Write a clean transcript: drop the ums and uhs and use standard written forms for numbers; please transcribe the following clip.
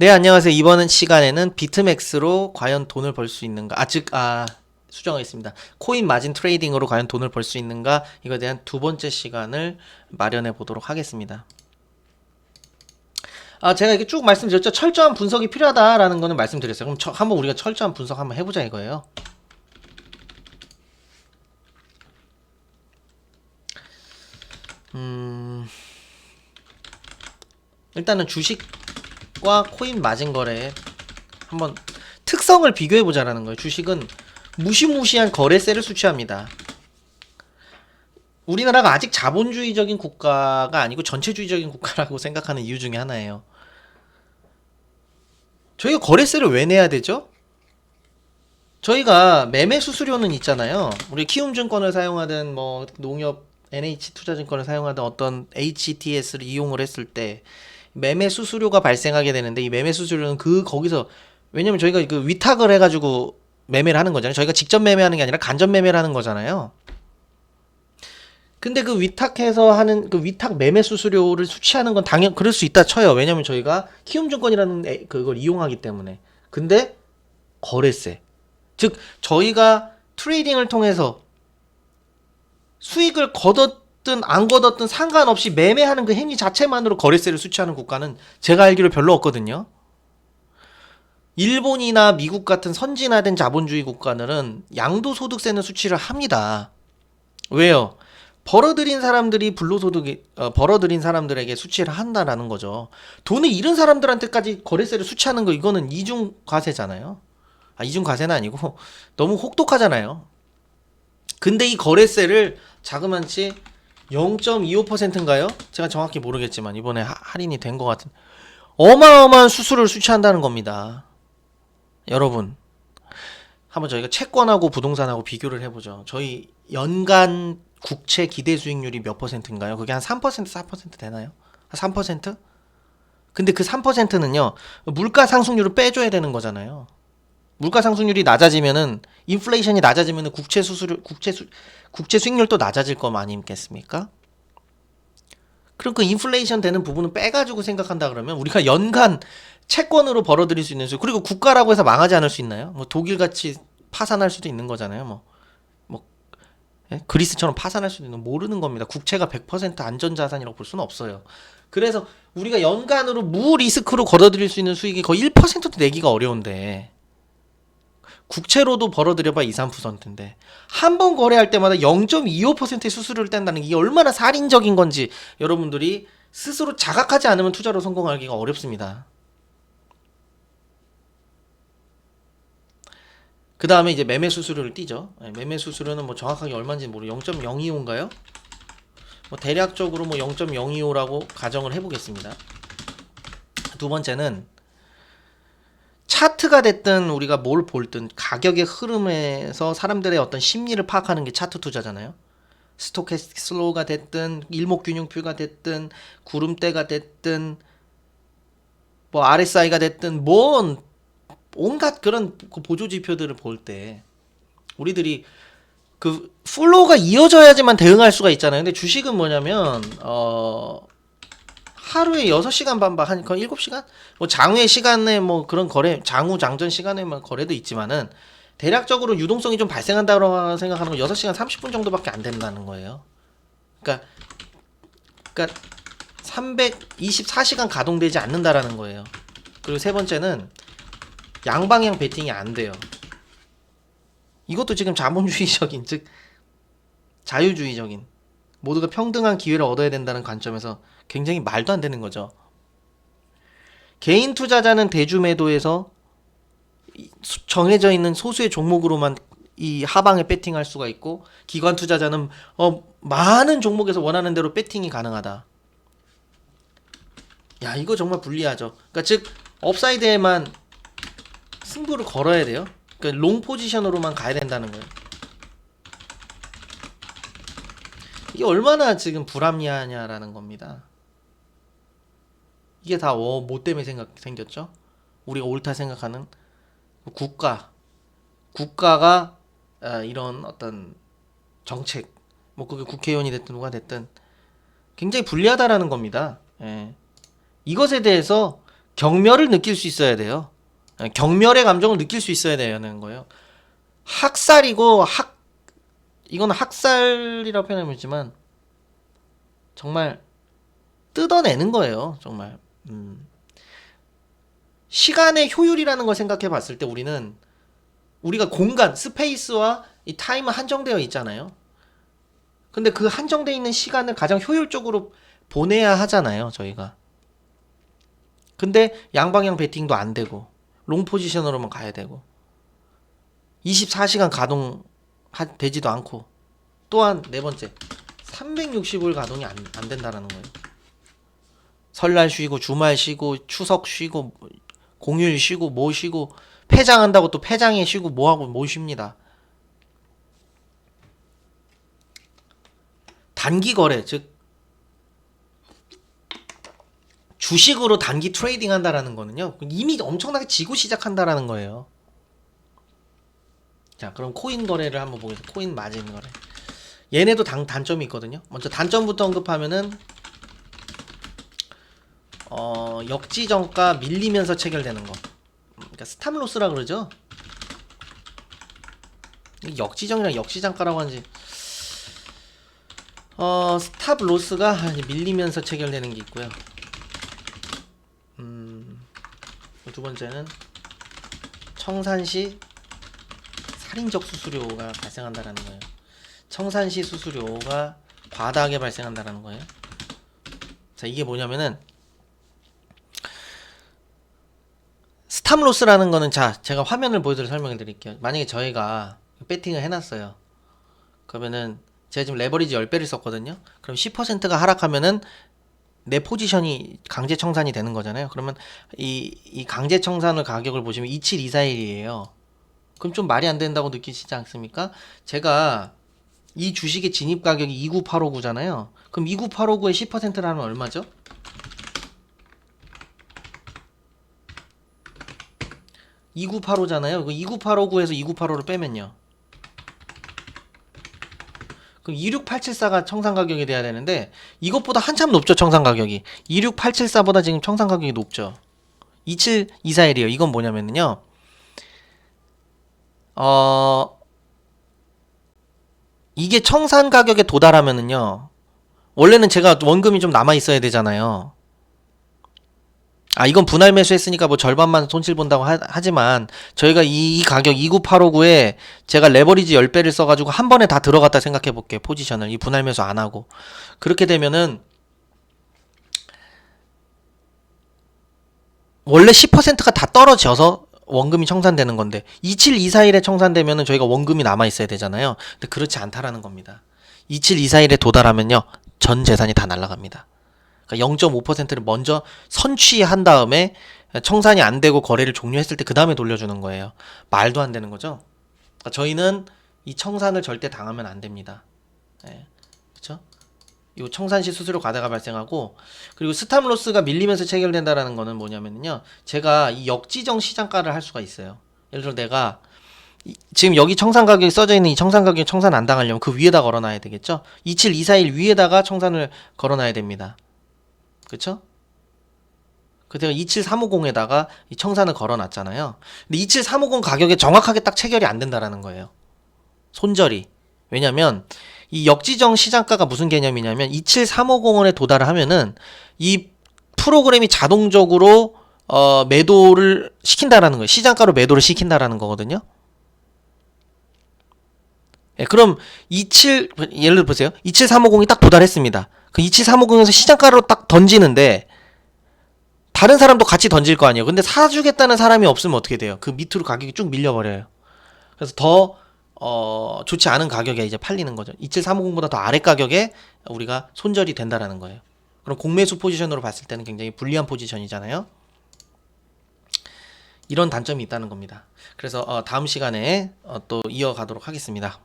네, 안녕하세요. 이번 시간에는 비트맥스로 과연 돈을 벌 수 있는가? 수정하겠습니다. 코인 마진 트레이딩으로 과연 돈을 벌 수 있는가? 이거에 대한 두 번째 시간을 마련해 보도록 하겠습니다. 제가 이렇게 쭉 말씀드렸죠. 철저한 분석이 필요하다라는 거는 말씀드렸어요. 그럼 한번 우리가 철저한 분석 한번 해보자 이거예요. 일단은 주식과 코인 마진 거래 한번 특성을 비교해 보자라는 거예요. 주식은 무시무시한 거래세를 수취합니다. 우리나라가 아직 자본주의적인 국가가 아니고 전체주의적인 국가라고 생각하는 이유 중에 하나예요. 저희가 거래세를 왜 내야 되죠? 저희가 매매 수수료는 있잖아요. 우리 키움증권을 사용하든 뭐 농협 NH투자증권을 사용하든 어떤 HTS를 이용을 했을 때 매매 수수료가 발생하게 되는데, 이 매매 수수료는 거기서, 왜냐면 저희가 그 위탁을 해가지고 매매를 하는 거잖아요. 저희가 직접 매매하는 게 아니라 간접 매매를 하는 거잖아요. 근데 그 위탁해서 하는 그 위탁 매매 수수료를 수취하는 건 당연 그럴 수 있다 쳐요. 왜냐면 저희가 키움증권이라는 그걸 이용하기 때문에. 근데 거래세, 즉 저희가 트레이딩을 통해서 수익을 거뒀든 안 거뒀든 상관없이 매매하는 그 행위 자체만으로 거래세를 수취하는 국가는 제가 알기로 별로 없거든요. 일본이나 미국 같은 선진화된 자본주의 국가들은 양도소득세는 수취를 합니다. 왜요? 벌어들인 사람들이 불로소득이 벌어들인 사람들에게 수취를 한다라는 거죠. 돈을 잃은 사람들한테까지 거래세를 수취하는 거, 이거는 이중과세잖아요. 이중과세는 아니고 너무 혹독하잖아요. 근데 이 거래세를 자그만치 0.25%인가요? 제가 정확히 모르겠지만 이번에 할인이 된 것 같은 어마어마한 수수료를 수취한다는 겁니다. 여러분, 한번 저희가 채권하고 부동산하고 비교를 해보죠. 저희 연간 국채 기대 수익률이 몇 퍼센트인가요? 그게 한 3%, 4% 되나요? 한 3%? 근데 그 3%는요, 물가 상승률을 빼줘야 되는 거잖아요. 물가 상승률이 낮아지면은, 인플레이션이 낮아지면은 국채 수익률도 낮아질 거 아니겠습니까? 그럼 그 인플레이션 되는 부분은 빼가지고 생각한다 그러면 우리가 연간 채권으로 벌어들일 수 있는 수익, 그리고 국가라고 해서 망하지 않을 수 있나요? 뭐 독일같이 파산할 수도 있는 거잖아요. 뭐 그리스처럼 파산할 수도 있는, 모르는 겁니다. 국채가 100% 안전자산이라고 볼 수는 없어요. 그래서 우리가 연간으로 무리스크로 걸어들일 수 있는 수익이 거의 1%도 내기가 어려운데, 국채로도 벌어들여봐 2, 3%인데 한 번 거래할 때마다 0.25%의 수수료를 뗀다는 게 이게 얼마나 살인적인 건지 여러분들이 스스로 자각하지 않으면 투자로 성공하기가 어렵습니다. 그 다음에 이제 매매 수수료를 띄죠. 매매 수수료는 뭐 정확하게 얼마인지 모르, 0.025인가요? 뭐 대략적으로 뭐 0.025라고 가정을 해보겠습니다. 두 번째는 차트가 됐든 우리가 뭘 볼든 가격의 흐름에서 사람들의 어떤 심리를 파악하는 게 차트 투자잖아요. 스토캐스틱 슬로우가 됐든 일목균형표가 됐든 구름대가 됐든 뭐 RSI가 됐든 뭔 온갖 그런 보조 지표들을 볼 때 우리들이 그 플로우가 이어져야지만 대응할 수가 있잖아요. 근데 주식은 뭐냐면 하루에 6시간 반박 한 7시간? 뭐 장외 시간에 뭐 그런 거래, 장후 장전 시간에만 거래도 있지만은 대략적으로 유동성이 좀 발생한다고 생각하는 건 6시간 30분 정도밖에 안 된다는 거예요. 그러니까 324시간 가동되지 않는다라는 거예요. 그리고 세 번째는 양방향 베팅이 안 돼요. 이것도 지금 자본주의적인, 즉 자유주의적인, 모두가 평등한 기회를 얻어야 된다는 관점에서 굉장히 말도 안 되는 거죠. 개인 투자자는 대주매도에서 정해져 있는 소수의 종목으로만 이 하방에 배팅할 수가 있고, 기관 투자자는 많은 종목에서 원하는 대로 배팅이 가능하다. 야, 이거 정말 불리하죠. 그러니까 즉 업사이드에만 승부를 걸어야 돼요. 그러니까 롱 포지션으로만 가야 된다는 거예요. 이게 얼마나 지금 불합리하냐라는 겁니다. 이게 다 뭐 때문에 생겼죠? 우리가 옳다 생각하는 국가가 이런 어떤 정책, 뭐 그게 국회의원이 됐든 누가 됐든 굉장히 불리하다라는 겁니다. 예. 이것에 대해서 경멸을 느낄 수 있어야 돼요. 경멸의 감정을 느낄 수 있어야 되는 거예요. 학살이고 이건 학살이라고 표현하지만 정말 뜯어내는 거예요. 정말. 시간의 효율이라는 걸 생각해 봤을 때 우리가 공간, 스페이스와 이 타임은 한정되어 있잖아요. 근데 그 한정되어 있는 시간을 가장 효율적으로 보내야 하잖아요, 저희가. 근데 양방향 배팅도 안 되고 롱 포지션으로만 가야 되고 24시간 가동 되지도 않고 또한 네 번째 365일 가동이 안 된다라는 거예요. 설날 쉬고 주말 쉬고 추석 쉬고 공휴일 쉬고 뭐 쉬고 폐장한다고 또 폐장에 쉬고 뭐하고 뭐 쉽니다. 단기 거래 즉 주식으로 단기 트레이딩 한다라는 거는요 이미 엄청나게 지고 시작한다라는 거예요. 자 그럼 코인 거래를 한번 보겠습니다. 코인 마진 거래 얘네도 단점이 있거든요. 먼저 단점부터 언급하면은 역지정가 밀리면서 체결되는 거. 그러니까 스탑로스라 그러죠. 역지정이랑 역시장가라고 하는지 스탑로스가 밀리면서 체결되는 게 있고요. 두 번째는 청산시 살인적 수수료가 발생한다라는 거예요. 청산시 수수료가 과다하게 발생한다라는 거예요. 자 이게 뭐냐면은 스탑로스라는 거는 자 제가 화면을 보여드려 설명해 드릴게요. 만약에 저희가 배팅을 해놨어요. 그러면은 제가 지금 레버리지 10배를 썼거든요. 그럼 10%가 하락하면은 내 포지션이 강제 청산이 되는 거잖아요. 그러면 이 강제 청산을 가격을 보시면 27241이에요. 그럼 좀 말이 안 된다고 느끼시지 않습니까? 제가 이 주식의 진입 가격이 29859잖아요. 그럼 29859의 10%라면 얼마죠? 2985잖아요. 그 29859에서 2985를 빼면요. 그럼 26874가 청산 가격이 돼야 되는데 이것보다 한참 높죠. 청산 가격이 26874보다 지금 청산 가격이 높죠. 27241이에요. 이건 뭐냐면요 이게 청산 가격에 도달하면은요 원래는 제가 원금이 좀 남아 있어야 되잖아요. 이건 분할 매수했으니까 뭐 절반만 손실 본다고 하지만 저희가 이 가격 29859에 제가 레버리지 10배를 써가지고 한 번에 다 들어갔다 생각해 볼게요. 포지션을 이 분할 매수 안 하고 그렇게 되면은 원래 10%가 다 떨어져서 원금이 청산되는 건데 27241에 청산되면은 저희가 원금이 남아 있어야 되잖아요. 근데 그렇지 않다라는 겁니다. 27241에 도달하면요 전 재산이 다 날아갑니다. 0.5%를 먼저 선취한 다음에 청산이 안 되고 거래를 종료했을 때 그 다음에 돌려주는 거예요. 말도 안 되는 거죠. 그러니까 저희는 이 청산을 절대 당하면 안 됩니다. 네. 그렇죠? 이 청산시 수수료 과다가 발생하고 그리고 스탑로스가 밀리면서 체결된다라는 거는 뭐냐면요. 제가 이 역지정 시장가를 할 수가 있어요. 예를 들어 내가 지금 여기 청산 가격이 써져 있는 이 청산 가격이 청산 안 당하려면 그 위에다 걸어놔야 되겠죠. 27241 위에다가 청산을 걸어놔야 됩니다. 그쵸? 그때가 27350에다가 이 청산을 걸어놨잖아요. 근데 27350 가격에 정확하게 딱 체결이 안 된다라는 거예요. 손절이. 왜냐면 이 역지정 시장가가 무슨 개념이냐면 27350원에 도달을 하면은 이 프로그램이 자동적으로 매도를 시킨다라는 거예요. 시장가로 매도를 시킨다라는 거거든요. 예, 그럼 예를 들어 보세요. 27350이 딱 도달했습니다. 그 27350에서 시장가로 딱 던지는데 다른 사람도 같이 던질 거 아니에요. 근데 사주겠다는 사람이 없으면 어떻게 돼요? 그 밑으로 가격이 쭉 밀려버려요. 그래서 더 좋지 않은 가격에 이제 팔리는 거죠. 27350보다 더 아래 가격에 우리가 손절이 된다라는 거예요. 그럼 공매수 포지션으로 봤을 때는 굉장히 불리한 포지션이잖아요. 이런 단점이 있다는 겁니다. 그래서 다음 시간에 또 이어가도록 하겠습니다.